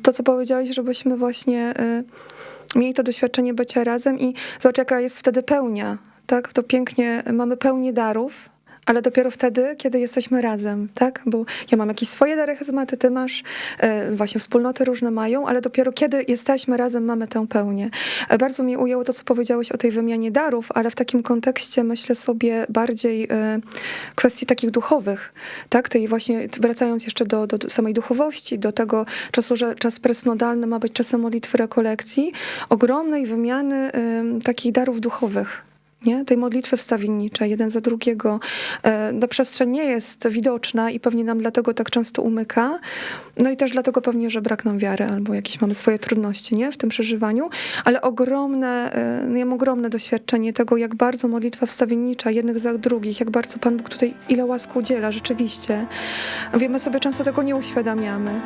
to, co powiedziałeś, żebyśmy właśnie mieli to doświadczenie bycia razem i zobacz, jaka jest wtedy pełnia, tak? To pięknie, mamy pełnię darów, ale dopiero wtedy, kiedy jesteśmy razem, tak? Bo ja mam jakieś swoje dary charyzmaty, ty masz, właśnie wspólnoty różne mają, ale dopiero kiedy jesteśmy razem, mamy tę pełnię. Bardzo mi ujęło to, co powiedziałeś o tej wymianie darów, ale w takim kontekście myślę sobie bardziej kwestii takich duchowych, tak? Tej właśnie, wracając jeszcze do samej duchowości, do tego czasu, że czas presnodalny ma być czasem modlitwy, rekolekcji, ogromnej wymiany takich darów duchowych. Nie? Tej modlitwy wstawienniczej, jeden za drugiego. Ta przestrzeń nie jest widoczna i pewnie nam dlatego tak często umyka. No i też dlatego pewnie, że brak nam wiary albo jakieś mamy swoje trudności, nie? W tym przeżywaniu, ale ja mam ogromne doświadczenie tego, jak bardzo modlitwa wstawiennicza jednych za drugich, jak bardzo Pan Bóg tutaj ile łask udziela rzeczywiście. Wiemy sobie, często tego nie uświadamiamy.